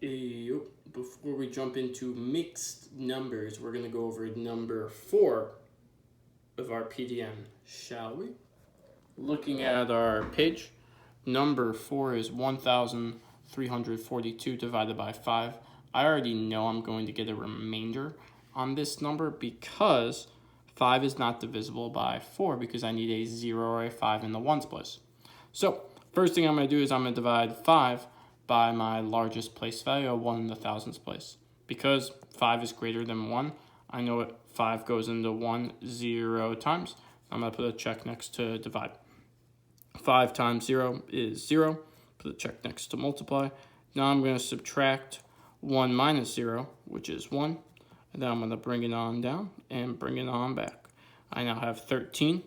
Before we jump into mixed numbers, we're going to go over number 4 of our PDN, shall we? Looking at our page, number 4 is 1,342 divided by 5. I already know I'm going to get a remainder on this number because 5 is not divisible by 4 because I need a 0 or a 5 in the ones place. So first thing I'm going to do is I'm going to divide 5 by my largest place value, a 1 in the thousands place. Because 5 is greater than 1, I know it 5 goes into 1 0 times. I'm going to put a check next to divide. 5 times 0 is 0. Put a check next to multiply. Now I'm going to subtract 1 minus 0, which is 1. And then I'm going to bring it on down and bring it on back. I now have 13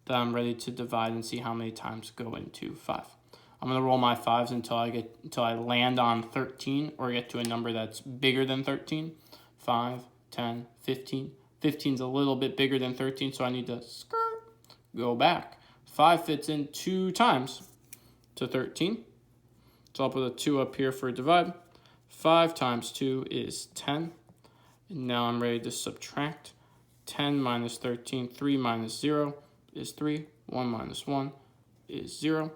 that I'm ready to divide and see how many times go into 5. I'm going to roll my 5s until I land on 13 or get to a number that's bigger than 13. 5, 10, 15. 15 is a little bit bigger than 13, so I need to go back. 5 fits in 2 times to 13. So I'll put a 2 up here for divide. 5 times 2 is 10. And now I'm ready to subtract. 10 minus 13, 3 minus 0 is 3. 1 minus 1 is 0.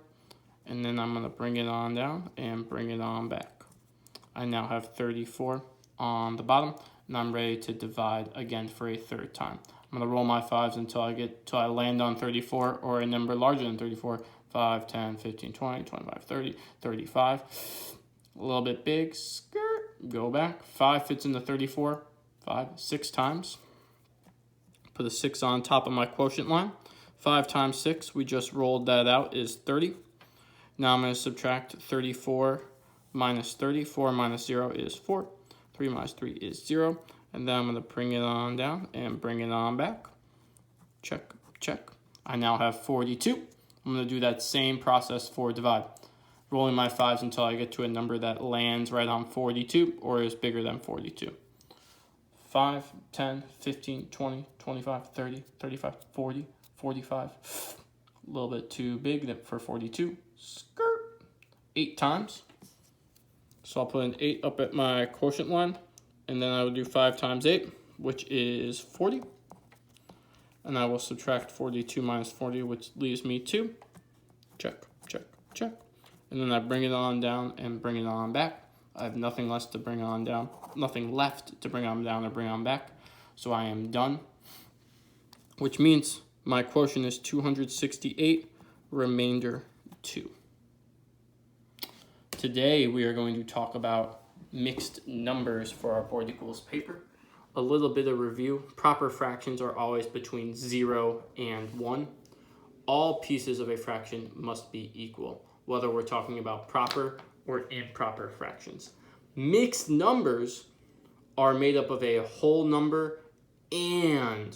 And then I'm going to bring it on down and bring it on back. I now have 34 on the bottom, and I'm ready to divide again for a third time. I'm going to roll my 5s until I land on 34 or a number larger than 34. 5, 10, 15, 20, 25, 30, 35. A little bit big. Skirt. Go back. 5 fits into 34. 5, 6 times. Put a 6 on top of my quotient line. 5 times 6, we just rolled that out, is 30. Now I'm going to subtract 34 minus 30. 4 minus 0 is 4. 3 minus 3 is 0. And then I'm going to bring it on down and bring it on back. Check, check. I now have 42. I'm going to do that same process for divide. Rolling my 5s until I get to a number that lands right on 42 or is bigger than 42. 5, 10, 15, 20, 25, 30, 35, 40, 45. A little bit too big for 42. Skirt. 8 times. So I'll put an 8 up at my quotient line. And then I will do 5 times 8, which is 40. And I will subtract 42 minus 40, which leaves me 2. Check, check, check. And then I bring it on down and bring it on back. I have nothing left to bring on down. Nothing left to bring on down or bring on back. So I am done. Which means my quotient is 268, remainder 2. Today we are going to talk about mixed numbers for our board equals paper. A little bit of review. Proper fractions are always between 0 and 1. All pieces of a fraction must be equal, whether we're talking about proper or improper fractions. Mixed numbers are made up of a whole number and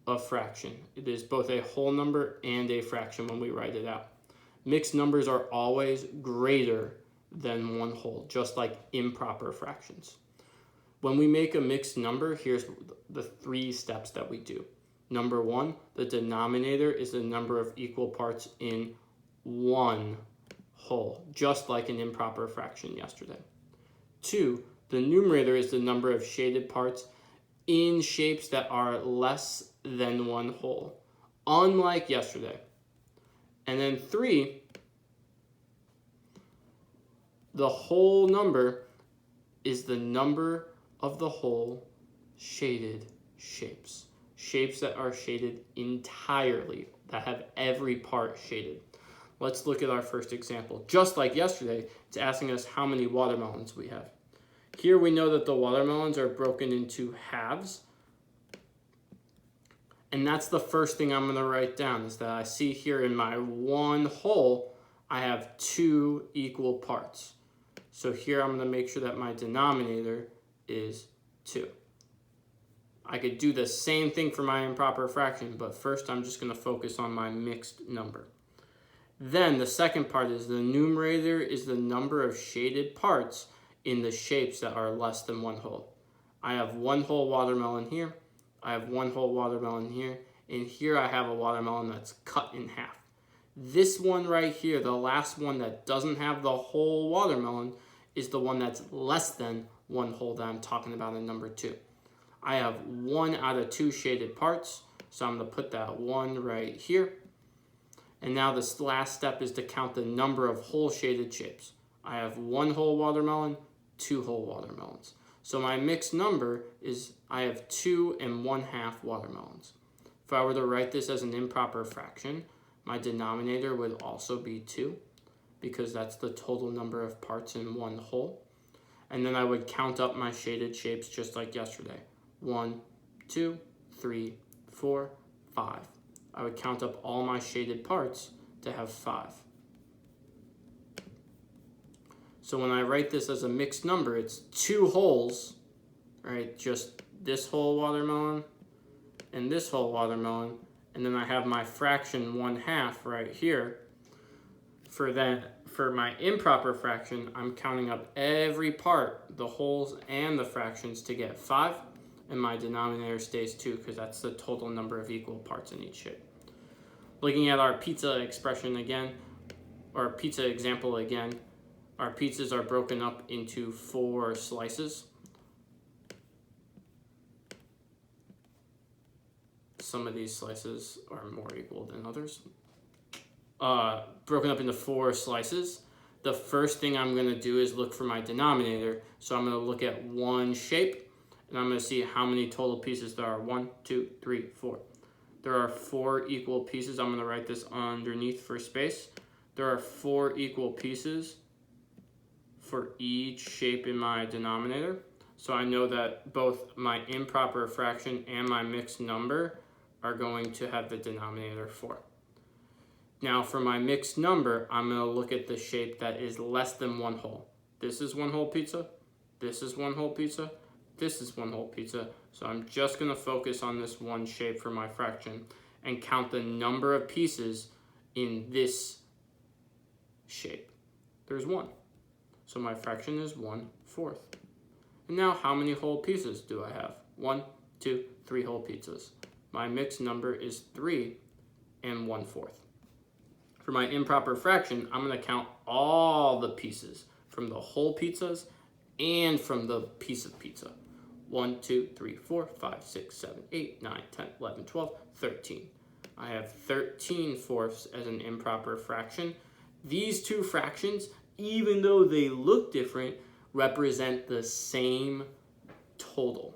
a fraction. It is both a whole number and a fraction when we write it out. Mixed numbers are always greater than one whole, just like improper fractions. When we make a mixed number, here's the 3 steps that we do. Number 1, the denominator is the number of equal parts in one whole, just like an improper fraction yesterday. 2, the numerator is the number of shaded parts in shapes that are less than one whole, unlike yesterday. And then 3, the whole number is the number of the whole shaded shapes. Shapes that are shaded entirely, that have every part shaded. Let's look at our first example. Just like yesterday, it's asking us how many watermelons we have. Here we know that the watermelons are broken into halves. And that's the first thing I'm going to write down, is that I see here in my one whole, I have 2 equal parts. So here I'm going to make sure that my denominator is 2. I could do the same thing for my improper fraction, but first I'm just going to focus on my mixed number. Then the second part is the numerator is the number of shaded parts in the shapes that are less than one whole. I have one whole watermelon here. I have one whole watermelon here. And here I have a watermelon that's cut in half. This one right here, the last one that doesn't have the whole watermelon, is the one that's less than 1 whole that I'm talking about in number 2. I have 1 out of 2 shaded parts, so I'm going to put that 1 right here. And now this last step is to count the number of whole shaded shapes. I have 1 whole watermelon, 2 whole watermelons. So my mixed number is I have 2 1/2 watermelons. If I were to write this as an improper fraction, my denominator would also be 2, because that's the total number of parts in 1 whole. And then I would count up my shaded shapes just like yesterday. 1, 2, 3, 4, 5. I would count up all my shaded parts to have 5. So when I write this as a mixed number, it's 2 wholes, right? Just this whole watermelon and this whole watermelon. And then I have my fraction 1/2 right here. For my improper fraction, I'm counting up every part, the wholes and the fractions, to get 5. And my denominator stays 2 because that's the total number of equal parts in each shape. Looking at our pizza expression again, or pizza example again, our pizzas are broken up into 4 slices. Some of these slices are more equal than others. Broken up into 4 slices. The first thing I'm going to do is look for my denominator. So I'm going to look at one shape, and I'm going to see how many total pieces there are. 1, 2, 3, 4. There are 4 equal pieces. I'm going to write this underneath for space. There are 4 equal pieces for each shape in my denominator. So I know that both my improper fraction and my mixed number are going to have the denominator 4. Now for my mixed number, I'm going to look at the shape that is less than 1 whole. This is 1 whole pizza. This is 1 whole pizza. This is 1 whole pizza. So I'm just going to focus on this one shape for my fraction and count the number of pieces in this shape. There's 1. So my fraction is 1/4. And now how many whole pieces do I have? 1, 2, 3 whole pizzas. My mixed number is 3 1/4. For my improper fraction, I'm going to count all the pieces from the whole pizzas and from the piece of pizza. 1, 2, 3, 4, 5, 6, 7, 8, 9, 10, 11, 12, 13. I have 13/4 as an improper fraction. These two fractions, even though they look different, represent the same total.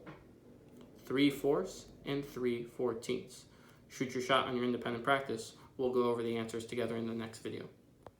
3/4 and 3/14. Shoot your shot on your independent practice. We'll go over the answers together in the next video.